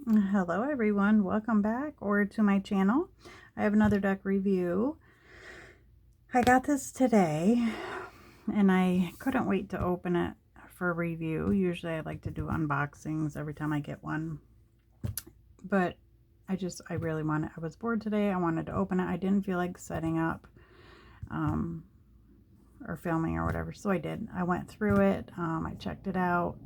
Hello everyone, welcome back or to my channel. I have another deck review. I got this today and I couldn't wait to open it for review. Usually I like to do unboxings every time I get one, but I really wanted, I was bored today. I wanted to open it. I didn't feel like setting up or filming or whatever, so I did. I went through it, I checked it out.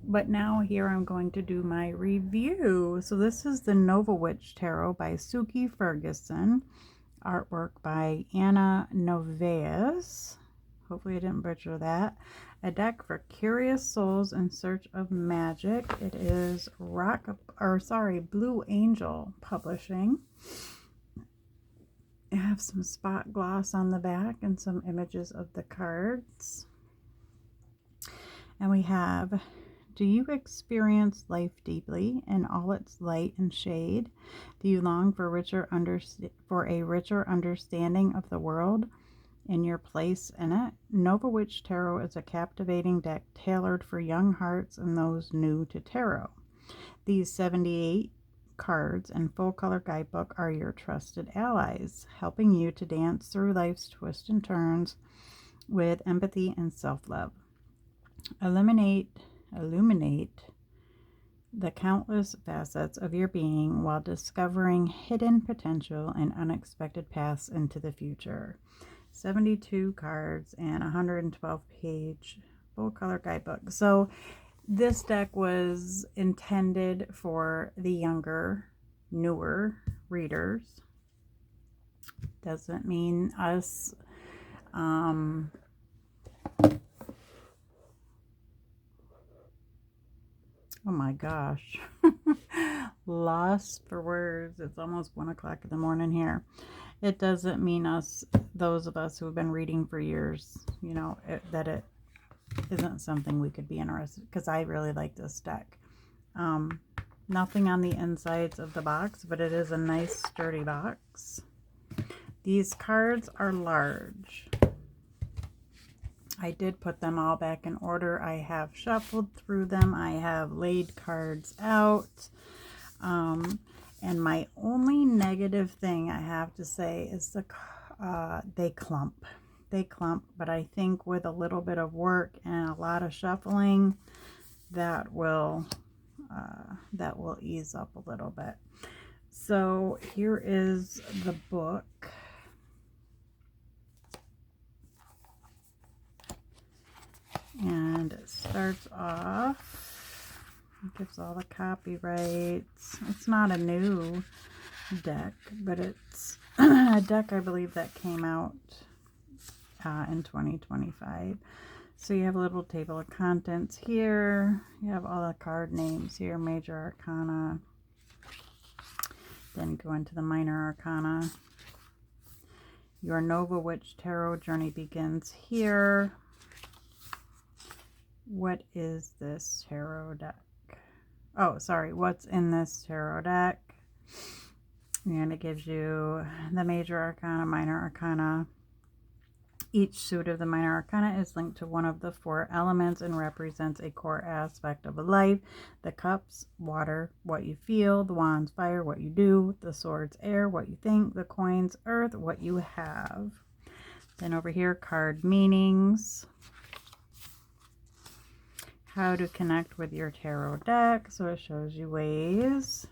But now here I'm going to do my review. So this is the Nova Witch Tarot by Suki Ferguson. Artwork by Anna Novaez. Hopefully I didn't butcher that. A deck for curious souls in search of magic. It is Blue Angel Publishing. I have some spot gloss on the back and some images of the cards. And we have, do you experience life deeply in all its light and shade? Do you long for a richer understanding of the world and your place in it? Nova Witch Tarot is a captivating deck tailored for young hearts and those new to tarot. These 78 cards and full color guidebook are your trusted allies, helping you to dance through life's twists and turns with empathy and self-love. Illuminate the countless facets of your being while discovering hidden potential and unexpected paths into the future. 72 cards and 112-page full color guidebook. So this deck was intended for the younger, newer readers. Doesn't mean us oh my gosh. Lost for words. It's almost 1 o'clock in the morning here. It doesn't mean those of us who have been reading for years, you know, that it isn't something we could be interested in, because I really like this deck. Nothing on the insides of the box, but it is a nice sturdy box. These cards are large. I did put them all back in order. I have shuffled through them. I have laid cards out. And my only negative thing I have to say is they clump. They clump, but I think with a little bit of work and a lot of shuffling, that will ease up a little bit. So here is the book. And it starts off, it gives all the copyrights. It's not a new deck, but it's a deck I believe that came out in 2025. So you have a little table of contents here. You have all the card names here, major arcana. Then go into the minor arcana. Your Nova Witch Tarot journey begins here. What is this tarot deck? Oh, sorry. What's in this tarot deck? And it gives you the major arcana, minor arcana. Each suit of the minor arcana is linked to one of the 4 elements and represents a core aspect of a life. The cups, water, what you feel. The wands, fire, what you do. The swords, air, what you think. The coins, earth, what you have. Then over here, card meanings. How to connect with your tarot deck. So it shows you ways,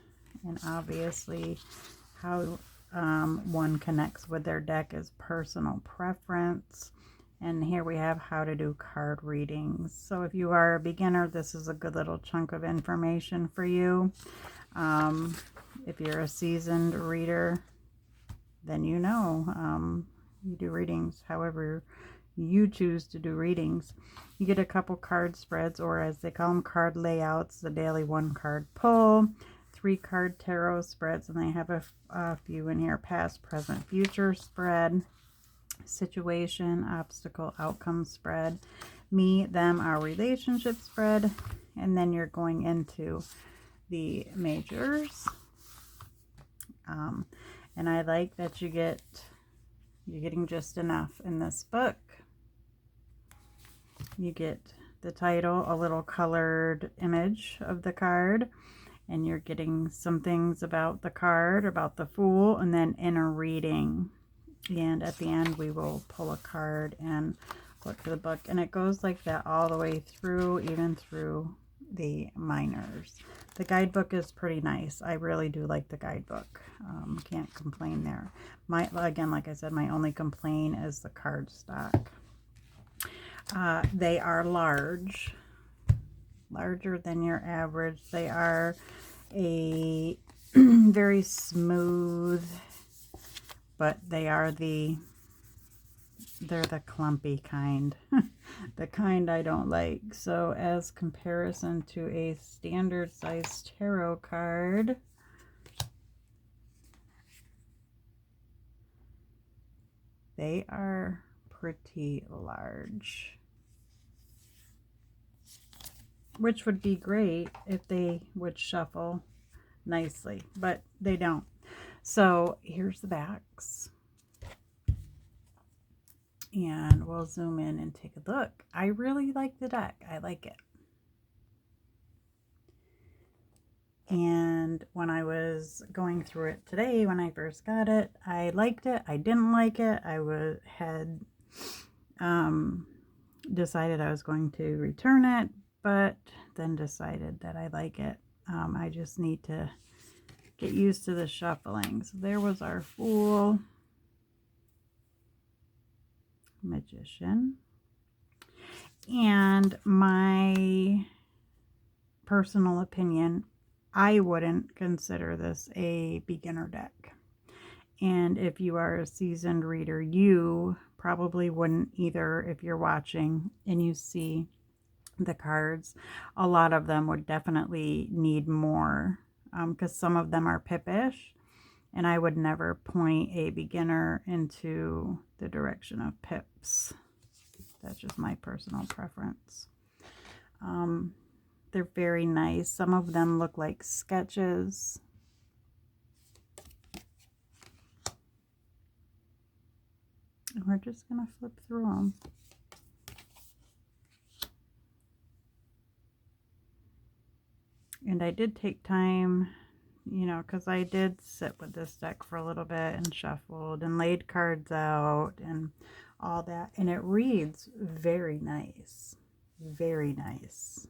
and obviously how one connects with their deck is personal preference. And here we have how to do card readings. So if you are a beginner, this is a good little chunk of information for you. If you're a seasoned reader, then you know you do readings however you choose to do readings. You get a couple card spreads, or as they call them, card layouts, the daily 1 card pull, 3 card tarot spreads, and they have a few in here: past, present, future spread, situation, obstacle, outcome spread, me, them, our relationship spread, and then you're going into the majors. And I like that you're getting just enough in this book. You get the title, a little colored image of the card, and you're getting some things about the card, about the Fool, and then inner reading. And at the end, we will pull a card and look for the book. And it goes like that all the way through, even through the minors. The guidebook is pretty nice. I really do like the guidebook. Can't complain there. Again, like I said, my only complaint is the cardstock. They are larger than your average. They are a very smooth, but they're the clumpy kind. The kind I don't like. So as comparison to a standard size tarot card, they are pretty large, which would be great if they would shuffle nicely, but they don't. So here's the backs, and we'll zoom in and take a look. I really like the deck. I like it. And when I was going through it today, when I first got it, I liked it. I didn't like it. I had decided I was going to return it, but then decided that I like it. I just need to get used to the shuffling. So there was our Fool, Magician, and my personal opinion, I wouldn't consider this a beginner deck. And if you are a seasoned reader, you probably wouldn't either. If you're watching and you see the cards, a lot of them would definitely need more, because some of them are pippish, and I would never point a beginner into the direction of pips. That's just my personal preference. They're very nice. Some of them look like sketches. And we're just going to flip through them. And I did take time, you know, because I did sit with this deck for a little bit and shuffled and laid cards out and all that. And it reads very nice. Very nice.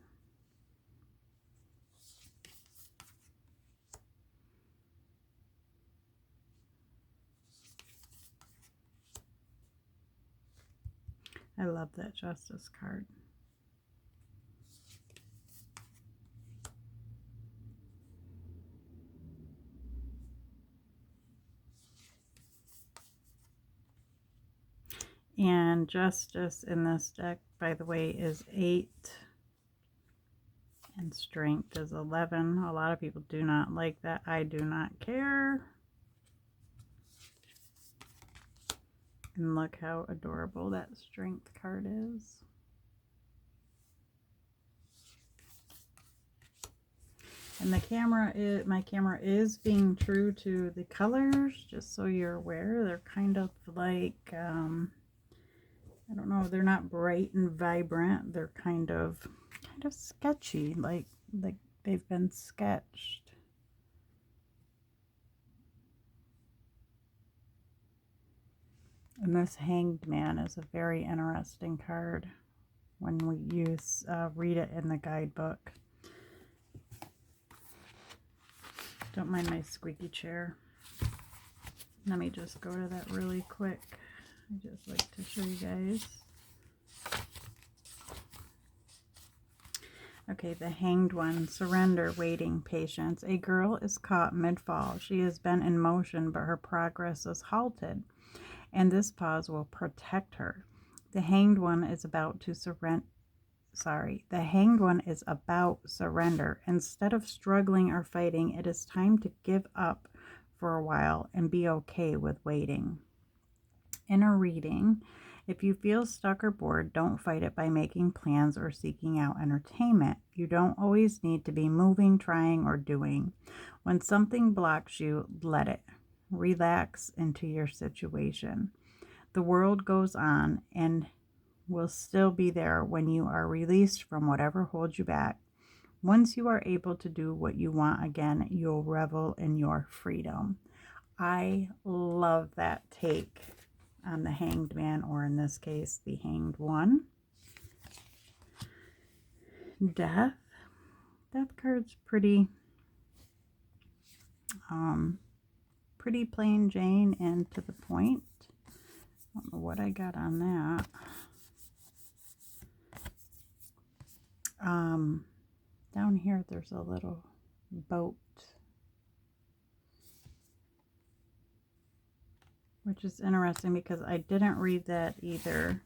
I love that Justice card. And Justice in this deck, by the way, is 8. And Strength is 11. A lot of people do not like that. I do not care. And look how adorable that Strength card is. And the camera is, my camera is being true to the colors, just so you're aware. They're kind of like, I don't know, they're not bright and vibrant. They're kind of sketchy, like they've been sketched. And this Hanged Man is a very interesting card when we read it in the guidebook. Don't mind my squeaky chair. Let me just go to that really quick. I just like to show you guys. Okay, the Hanged One. Surrender, waiting, patience. A girl is caught mid-fall. She has been in motion, but her progress is halted, and this pause will protect her. The Hanged One is about to surrender. The Hanged One is about surrender. Instead of struggling or fighting, it is time to give up for a while and be okay with waiting. Inner reading. If you feel stuck or bored, don't fight it by making plans or seeking out entertainment. You don't always need to be moving, trying, or doing. When something blocks you, let it. Relax into your situation. The world goes on and will still be there when you are released from whatever holds you back. Once you are able to do what you want again, you'll revel in your freedom. I love that take on the Hanged Man, or in this case, the Hanged One. Death. Death card's pretty pretty plain Jane and to the point. I don't know what I got on that. Down here there's a little boat, which is interesting because I didn't read that either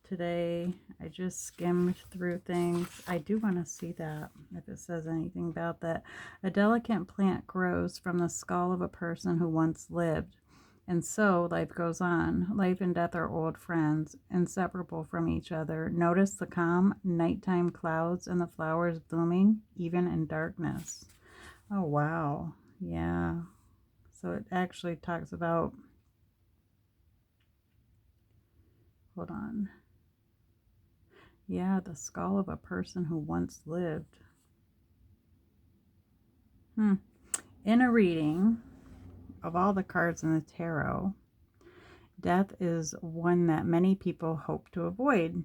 today. I just skimmed through things. I do want to see that, if it says anything about that. A delicate plant grows from the skull of a person who once lived. And so life goes on. Life and death are old friends, inseparable from each other. Notice the calm nighttime clouds and the flowers blooming, even in darkness. Oh, wow. Yeah. So it actually talks about, hold on. Yeah, the skull of a person who once lived. In a reading of all the cards in the tarot, death is one that many people hope to avoid,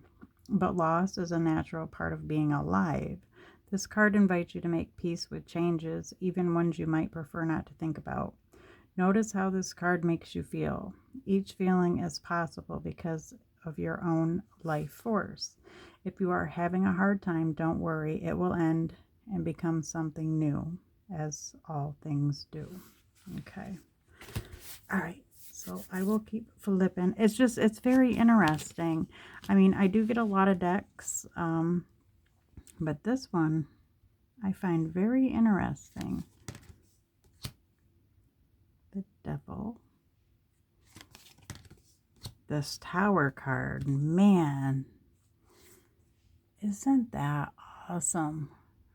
but loss is a natural part of being alive. This card invites you to make peace with changes, even ones you might prefer not to think about. Notice how this card makes you feel. Each feeling is possible because of your own life force. If you are having a hard time, don't worry. It will end and become something new, as all things do. Okay. All right. So I will keep flipping. It's very interesting. I mean, I do get a lot of decks, but this one I find very interesting. The Devil. This Tower card, man, isn't that awesome?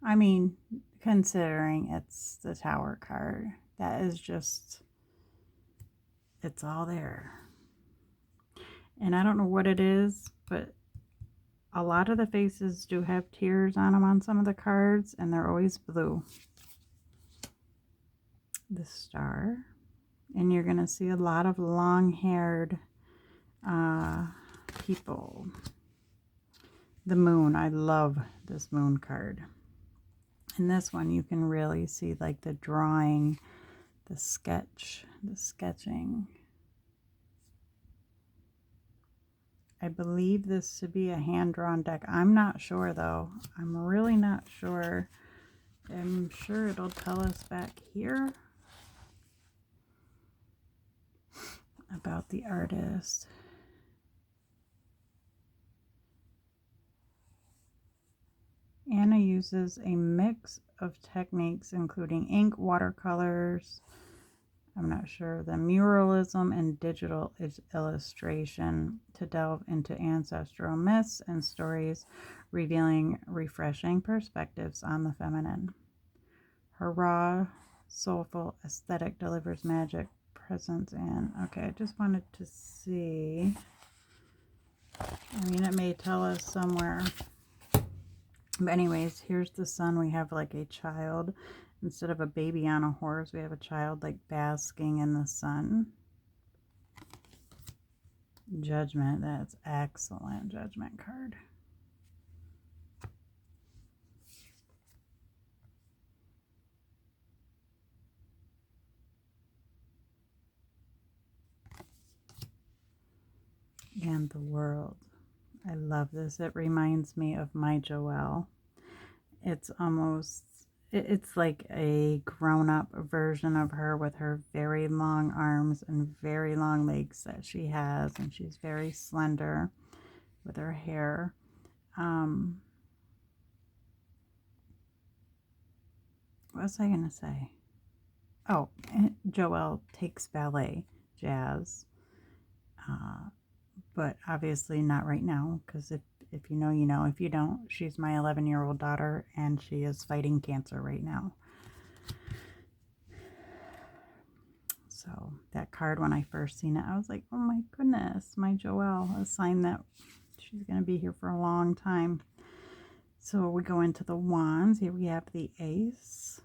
I mean, considering it's the Tower card, that is just, it's all there. And I don't know what it is, but a lot of the faces do have tears on them on some of the cards, and they're always blue. The Star. And you're going to see a lot of long-haired people. The Moon. I love this Moon card. In this one, you can really see like the drawing, the sketching. I believe this to be a hand-drawn deck. I'm not sure, though. I'm really not sure. I'm sure it'll tell us back here about the artist. Anna uses a mix of techniques, including ink, watercolors, I'm not sure, the muralism and digital illustration to delve into ancestral myths and stories, revealing refreshing perspectives on the feminine. Her raw, soulful aesthetic delivers magic, presence, and okay, I just wanted to see. I mean, it may tell us somewhere. But anyways, here's the sun. We have like a child. Instead of a baby on a horse, we have a child like basking in the sun. Judgment. That's excellent. Judgment card. And the World. I love this. It reminds me of my Joelle. It's almost, it's like a grown-up version of her with her very long arms and very long legs that she has, and she's very slender with her hair. What was I going to say? Oh, Joelle takes ballet, jazz, but obviously not right now, because if you know, you know. If you don't, she's my 11-year-old daughter, and she is fighting cancer right now. So that card, when I first seen it, I was like, oh my goodness, my Joelle, a sign that she's going to be here for a long time. So we go into the wands. Here we have the ace,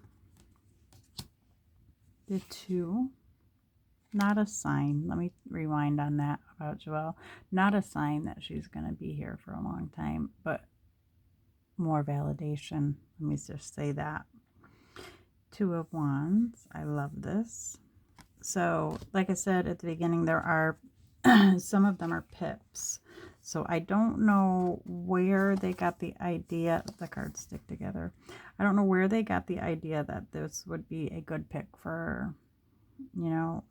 the 2, not a sign. Let me rewind on that about Joelle. Not a sign that she's going to be here for a long time, but more validation. Let me just say that. 2 of wands. I love this. So like I said at the beginning, there are some of them are pips. So I don't know where they got the idea. The cards stick together. I don't know where they got the idea that this would be a good pick for, you know,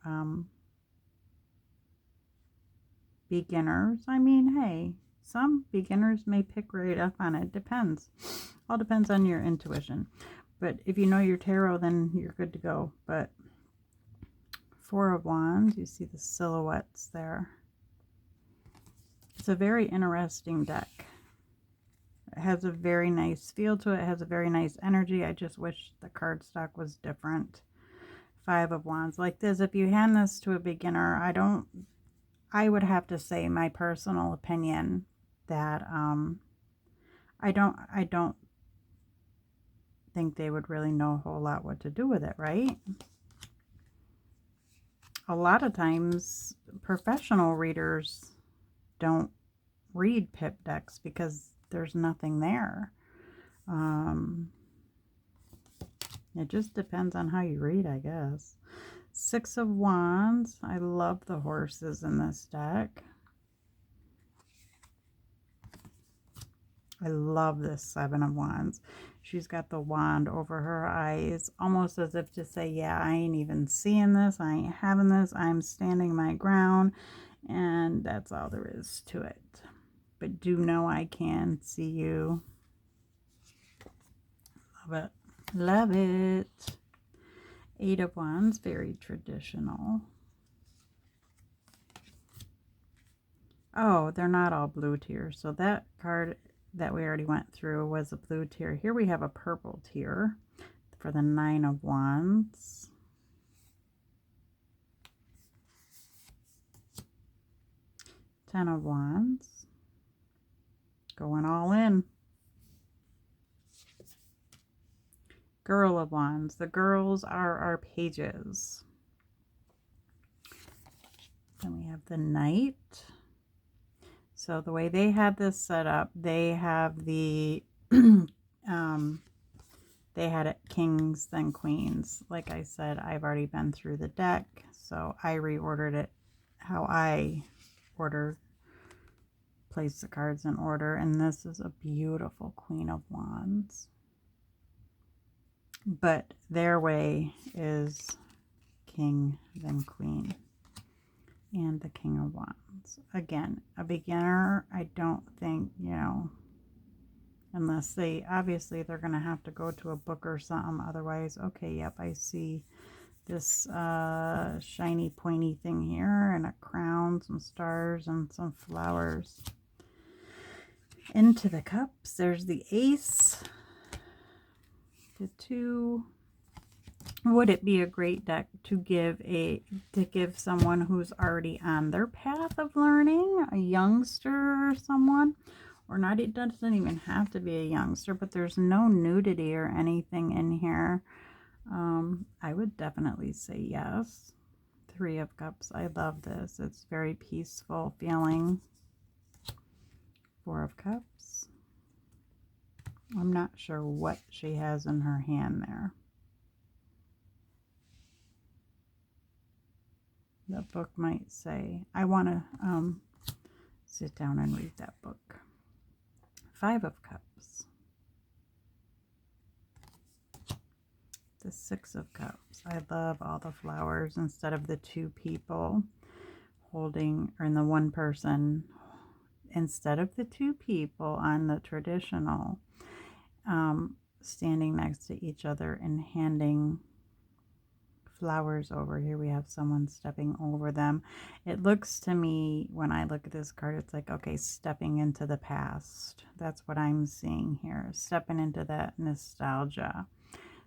beginners. I mean, hey, some beginners may pick right up on it. Depends. All depends on your intuition. But if you know your tarot, then you're good to go. But 4 of wands, you see the silhouettes there. It's a very interesting deck. It has a very nice feel to it. It has a very nice energy. I just wish the cardstock was different. 5 of wands. Like this, if you hand this to a beginner, I would have to say my personal opinion that I don't think they would really know a whole lot what to do with it, right? A lot of times professional readers don't read pip decks because there's nothing there. It just depends on how you read, I guess. 6 of wands. I love the horses in this deck. I love this 7 of wands. She's got the wand over her eyes, almost as if to say, yeah, I ain't even seeing this. I ain't having this. I'm standing my ground. And that's all there is to it. But do know I can see you. Love it. Love it. 8 of wands, very traditional. Oh, they're not all blue tiers. So that card that we already went through was a blue tier. Here we have a purple tier for the 9 of wands. Ten of wands. Going all in. Girl of wands. The girls are our pages. Then we have the knight. So the way they had this set up, they have the they had it kings then queens. Like I said, I've already been through the deck, so I reordered it how I place the cards in order. And this is a beautiful Queen of Wands, but their way is king then queen, and the King of Wands. Again, a beginner, I don't think, you know, unless they, obviously they're going to have to go to a book or something. Otherwise, okay, yep, I see this shiny pointy thing here, and a crown, some stars, and some flowers. Into the cups, there's the ace, the 2. Would it be a great deck to give someone who's already on their path of learning, a youngster or someone? Or not, it doesn't even have to be a youngster, but there's no nudity or anything in here. I would definitely say yes. 3 of Cups. I love this. It's very peaceful feeling. 4 of Cups. I'm not sure what she has in her hand there. The book might say. I want to sit down and read that book. 5 of Cups. The 6 of Cups. I love all the flowers instead of the 2 people holding, or in the 1 person, instead of the 2 people on the traditional, standing next to each other and handing flowers over. Here we have someone stepping over them. It looks to me, when I look at this card, it's like, okay, stepping into the past. That's what I'm seeing here. Stepping into that nostalgia.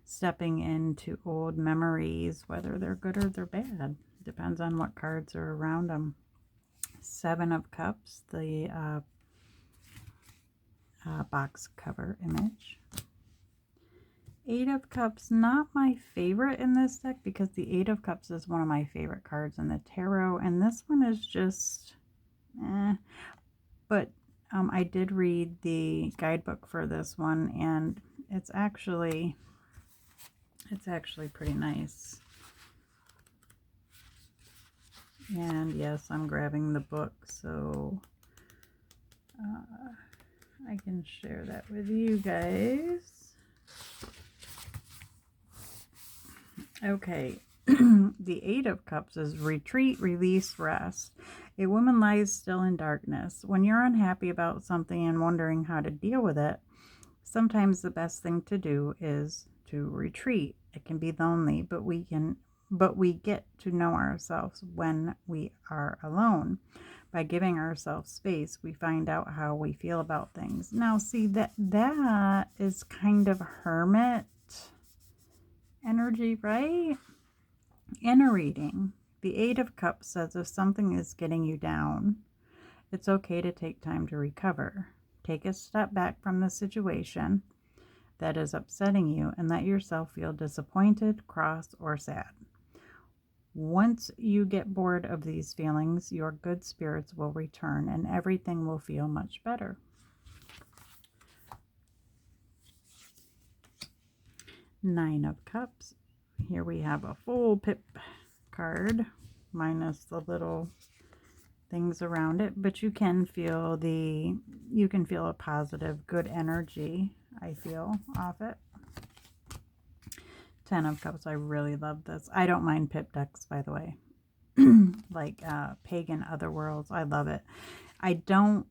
Stepping into old memories, whether they're good or they're bad. Depends on what cards are around them. 7 of Cups, the box cover image. Eight of Cups, not my favorite in this deck because the Eight of Cups is one of my favorite cards in the tarot, and this one is just but I did read the guidebook for this one, and it's actually pretty nice. And yes, I'm grabbing the book so I can share that with you guys. Okay, the Eight of Cups is retreat, release, rest. A woman lies still in darkness. When you're unhappy about something and wondering how to deal with it, sometimes the best thing to do is to retreat. It can be lonely, but we get to know ourselves when we are alone. By giving ourselves space, we find out how we feel about things. Now, see, that is kind of hermit energy, right? In a reading, the Eight of Cups says if something is getting you down, it's okay to take time to recover. Take a step back from the situation that is upsetting you and let yourself feel disappointed, cross, or sad. Once you get bored of these feelings, your good spirits will return and everything will feel much better. Nine of Cups. Here we have a full pip card minus the little things around it, but you can feel a positive, good energy, I feel, off it. 10 of Cups. I really love this. I don't mind pip decks, by the way. Like Pagan Otherworlds. I love it. I don't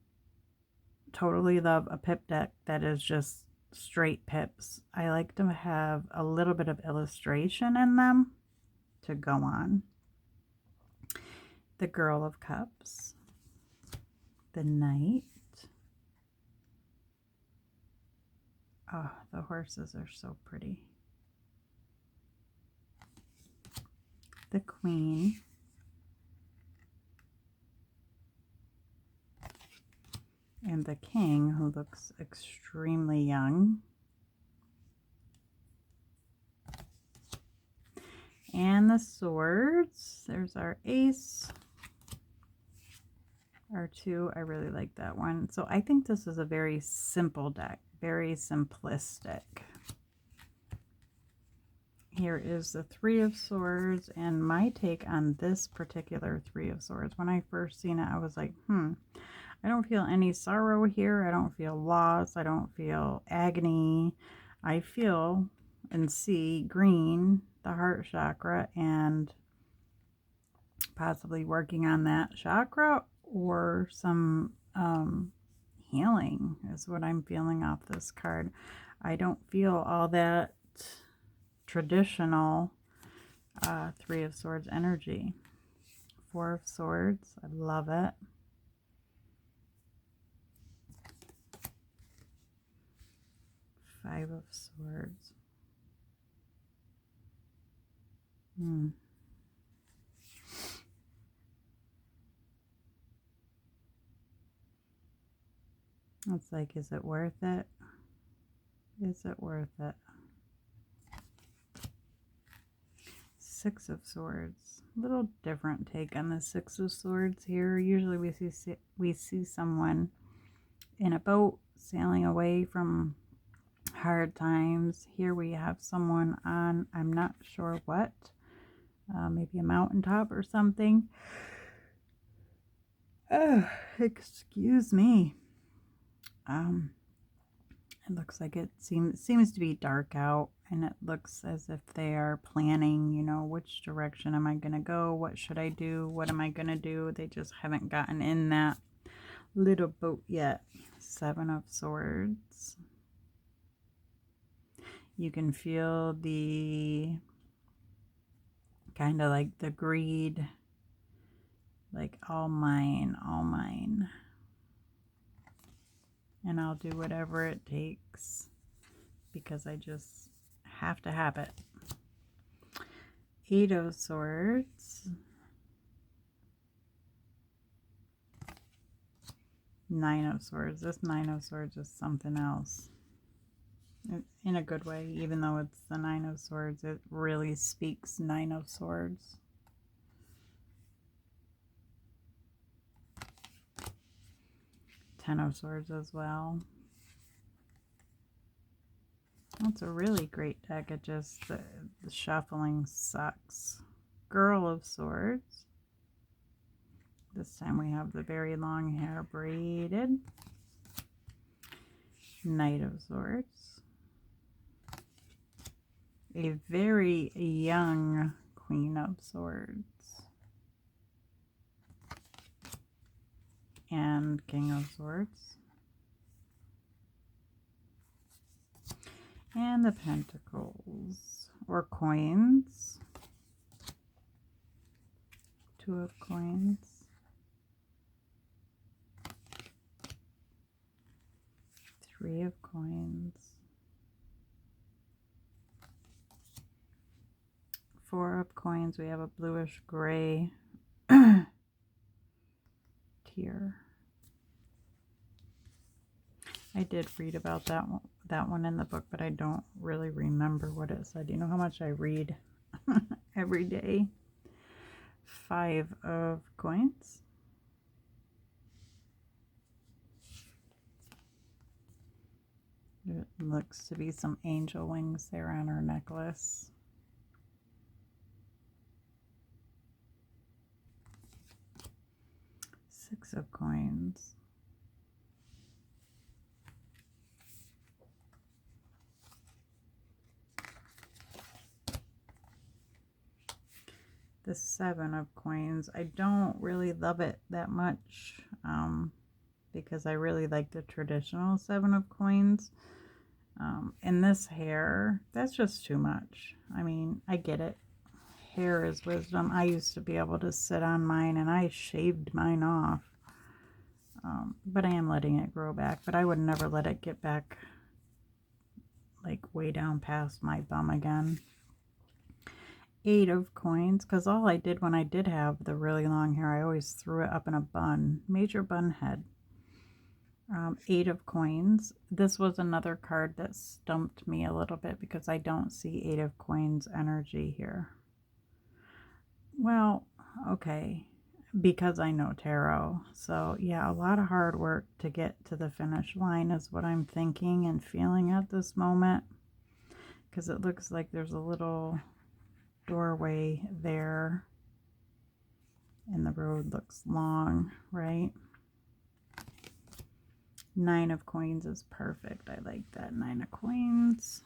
totally love a pip deck that is just straight pips. I like to have a little bit of illustration in them to go on. The Girl of Cups. The Knight. Oh, the horses are so pretty. The Queen. And the King, who looks extremely young. And the Swords. There's our Ace. Our 2. I really like that one. So I think this is a very simple deck. Very simplistic. Here is the Three of Swords, and my take on this particular Three of Swords. When I first seen it, I was like, I don't feel any sorrow here. I don't feel loss. I don't feel agony. I feel and see green, the heart chakra, and possibly working on that chakra or some healing is what I'm feeling off this card. I don't feel all that traditional Three of Swords energy. Four of Swords. I love it. Five of Swords. It's like, is it worth it? Is it worth it? Six of Swords. A little different take on the Six of Swords here. Usually we see someone in a boat sailing away from hard times. Here we have someone on, I'm not sure what, maybe a mountaintop or something. Oh, excuse me. It looks like it seems to be dark out, and it looks as if they are planning, you know, which direction am I going to go? What should I do? What am I going to do? They just haven't gotten in that little boat yet. Seven of Swords. You can feel the kind of like the greed, like all mine, all mine. And I'll do whatever it takes because I just have to have it. Eight of Swords. Nine of Swords. This Nine of Swords is something else. In a good way, even though it's the Nine of Swords, it really speaks Nine of Swords. Ten of Swords as well. That's a really great deck. It just, the shuffling sucks. Girl of Swords. This time we have the very long hair braided. Knight of Swords. A very young Queen of Swords. And King of Swords. And the Pentacles, or coins. Two of Coins. Three of Coins. Four of Coins. We have a bluish gray tear. I did read about that one in the book, but I don't really remember what it said. You know how much I read every day? Five of Coins. It looks to be some angel wings there on her necklace. Six of Coins. The Seven of Coins. I don't really love it that much because I really like the traditional Seven of Coins. And this hair, that's just too much. I mean, I get it. Hair is wisdom. I used to be able to sit on mine and I shaved mine off. But I am letting it grow back. But I would never let it get back like way down past my bum again. Eight of Coins, because all I did when I did have the really long hair, I always threw it up in a bun, major bun head. Eight of Coins. This was another card that stumped me a little bit because I don't see Eight of Coins energy here. Well, okay, because I know tarot. So yeah, a lot of hard work to get to the finish line is what I'm thinking and feeling at this moment, because it looks like there's a little doorway there and the road looks long, right? Nine of Coins is perfect. I like that. Nine of Coins.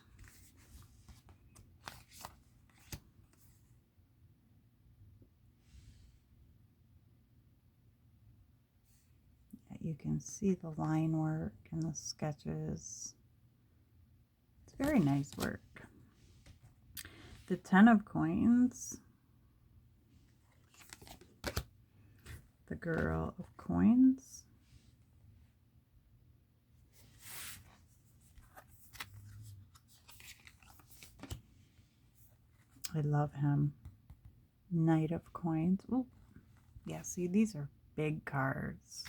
You can see the line work and the sketches. It's very nice work. The Ten of Coins. The Girl of Coins. I love him. Knight of Coins. Oh, yeah, see, these are big cards.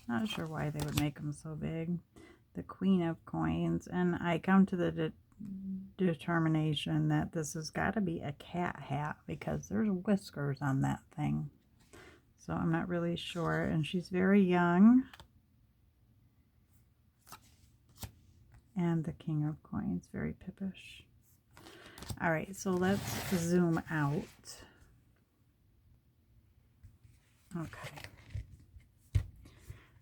Not sure why they would make them so big. The Queen of Coins. And I come to the determination that this has got to be a cat hat because there's whiskers on that thing. So I'm not really sure. And she's very young. And the King of Coins, very pippish. All right, so let's zoom out. Okay.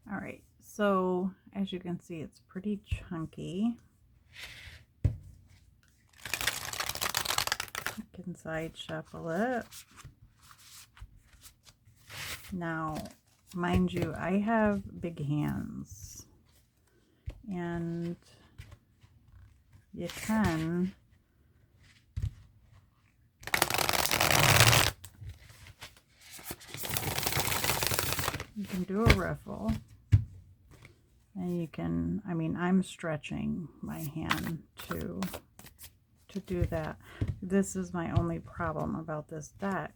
All right, so as you can see, it's pretty chunky. You can side shuffle it. Now, mind you, I have big hands. And you can do a riffle, and you can, I mean, I'm stretching my hand to do that. This is my only problem about this deck.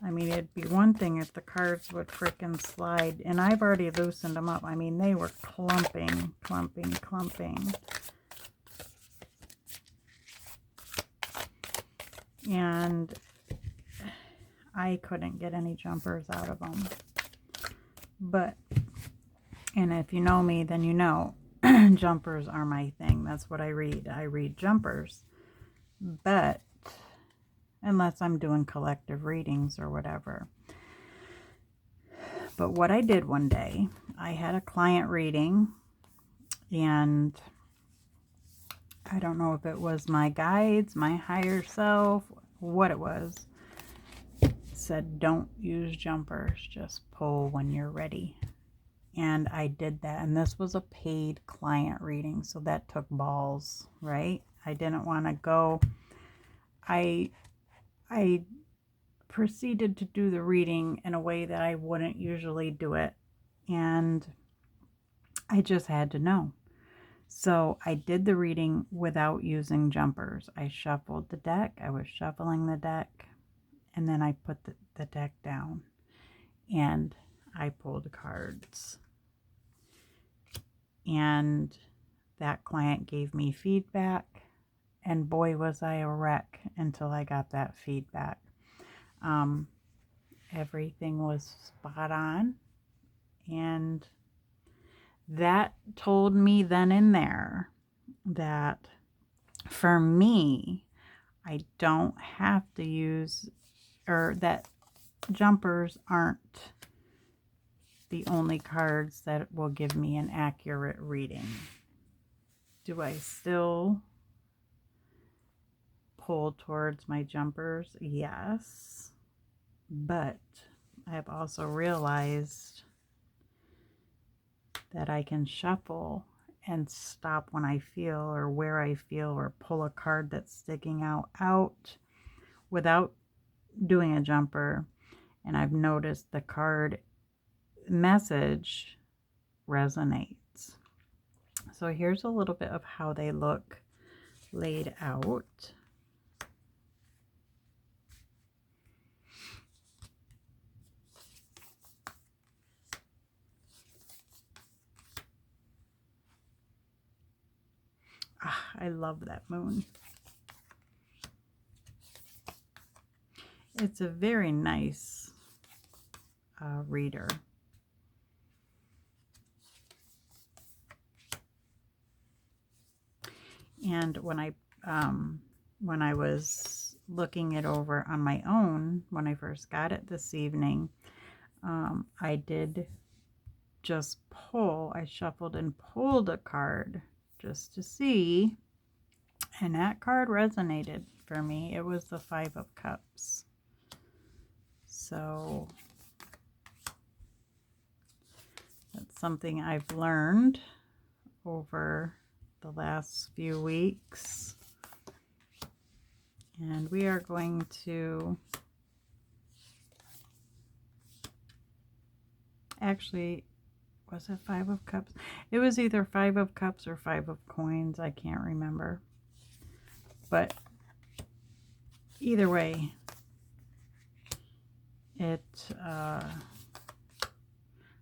I mean, it'd be one thing if the cards would frickin' slide. And I've already loosened them up. I mean, they were clumping, clumping, clumping. And I couldn't get any jumpers out of them. But, and if you know me, then you know jumpers are my thing. That's what I read. I read jumpers. But unless I'm doing collective readings or whatever. But what I did one day, I had a client reading, and I don't know if it was my guides, my higher self, what it was, said don't use jumpers, just pull when you're ready. And I did that, and this was a paid client reading, so that took balls, right? I didn't want to go. I proceeded to do the reading in a way that I wouldn't usually do it, and I just had to know. So I did the reading without using jumpers. I shuffled the deck. I was shuffling the deck, and then I put the deck down, and I pulled cards. And that client gave me feedback, and boy was I a wreck until I got that feedback. Everything was spot on, and that told me then and there that for me, I don't have to use, or that jumpers aren't the only cards that will give me an accurate reading. Do I still pull towards my jumpers? Yes. But I've also realized that I can shuffle and stop when I feel, or where I feel, or pull a card that's sticking out without doing a jumper. And I've noticed the card message resonates. So here's a little bit of how they look laid out. I love that moon. It's a very nice reader. And when I was looking it over on my own, when I first got it this evening, I did just pull. I shuffled and pulled a card just to see, and that card resonated for me. It was the 5 of Cups. So that's something I've learned over the last few weeks. And we are going to actually, was it 5 of Cups? It was either 5 of Cups or 5 of Coins. I can't remember. But either way, it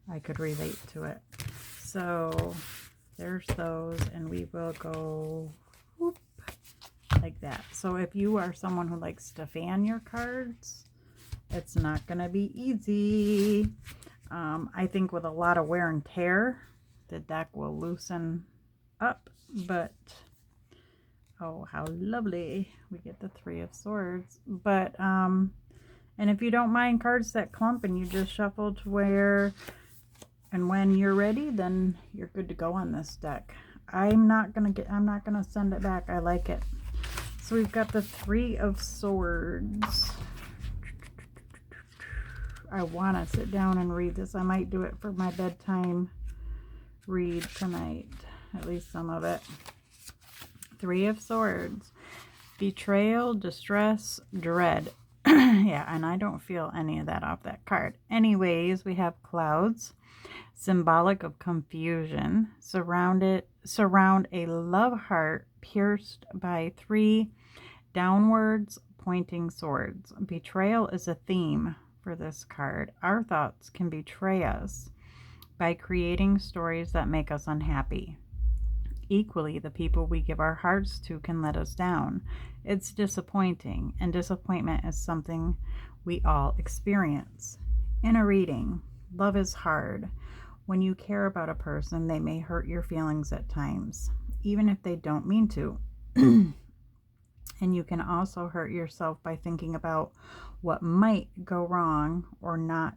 I could relate to it. So there's those, and we will go whoop, like that. So if you are someone who likes to fan your cards, it's not going to be easy. I think with a lot of wear and tear, the deck will loosen up, but oh, how lovely. We get the 3 of Swords. But, and if you don't mind cards that clump and you just shuffle to where and when you're ready, then you're good to go on this deck. I'm not gonna send it back. I like it. So we've got the 3 of Swords. I want to sit down and read this. I might do it for my bedtime read tonight, at least some of it. 3 of Swords. Betrayal, distress, dread. Yeah, and I don't feel any of that off that card. Anyways, we have clouds, symbolic of confusion. Surround a love heart pierced by 3 downwards pointing swords. Betrayal is a theme for this card. Our thoughts can betray us by creating stories that make us unhappy. Equally, the people we give our hearts to can let us down. It's disappointing, and disappointment is something we all experience. In a reading, love is hard. When you care about a person, they may hurt your feelings at times, even if they don't mean to. And you can also hurt yourself by thinking about what might go wrong or not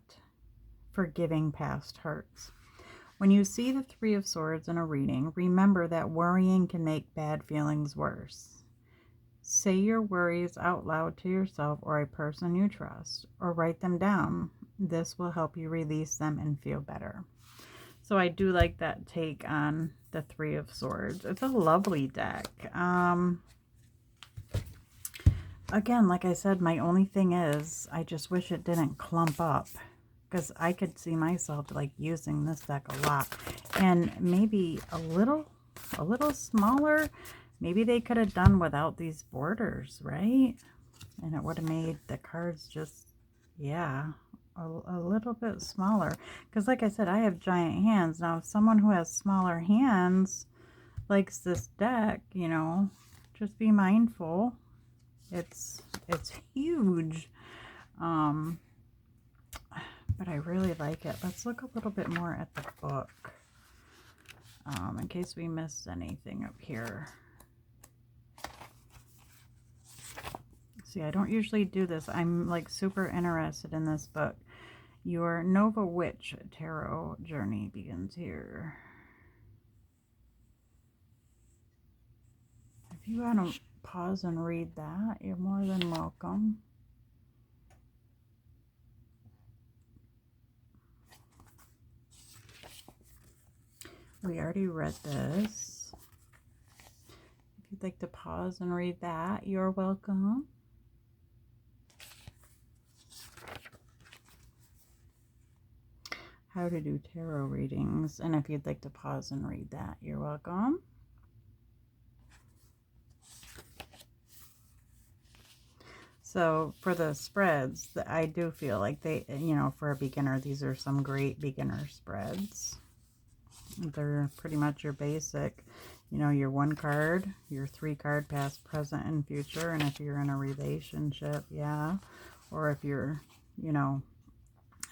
forgiving past hurts. When you see the Three of Swords in a reading, remember that worrying can make bad feelings worse. Say your worries out loud to yourself or a person you trust, or write them down. This will help you release them and feel better. So I do like that take on the Three of Swords. It's a lovely deck. Again, like I said, my only thing is I just wish it didn't clump up, because I could see myself like using this deck a lot, and maybe a little smaller. Maybe they could have done without these borders, right? And it would have made the cards just, yeah, a little bit smaller. Because like I said, I have giant hands. Now, if someone who has smaller hands likes this deck, you know, just be mindful. It's huge. But I really like it. Let's look a little bit more at the book, in case we missed anything up here. See, I don't usually do this. I'm like super interested in this book. Your Nova Witch Tarot journey begins here. If you want to pause and read that, you're more than welcome. We already read this. If you'd like to pause and read that, you're welcome. How to do tarot readings. And if you'd like to pause and read that, you're welcome. So for the spreads, I do feel like they, you know, for a beginner, these are some great beginner spreads. They're pretty much your basic, you know, your 1 card, your 3 card past, present, and future. And if you're in a relationship, yeah. Or if you're, you know,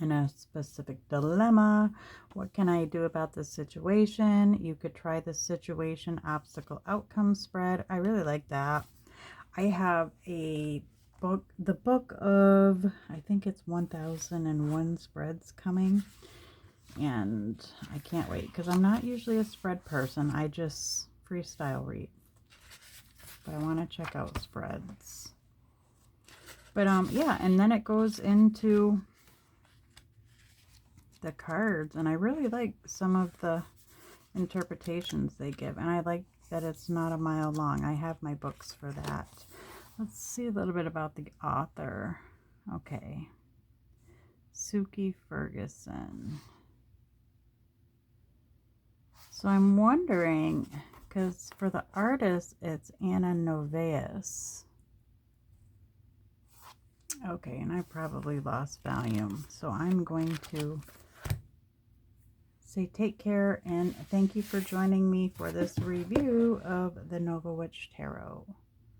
in a specific dilemma, what can I do about this situation? You could try the situation, obstacle, outcome spread. I really like that. I have a book, the book of, I think it's 1001 spreads coming. And I can't wait, because I'm not usually a spread person. I just freestyle read. But I want to check out spreads. But yeah, and then it goes into the cards. And I really like some of the interpretations they give. And I like that it's not a mile long. I have my books for that. Let's see a little bit about the author. Okay. Suki Ferguson. So I'm wondering, because for the artist, it's Anna Novaeus. Okay, and I probably lost volume. So I'm going to say take care, and thank you for joining me for this review of the Nova Witch Tarot.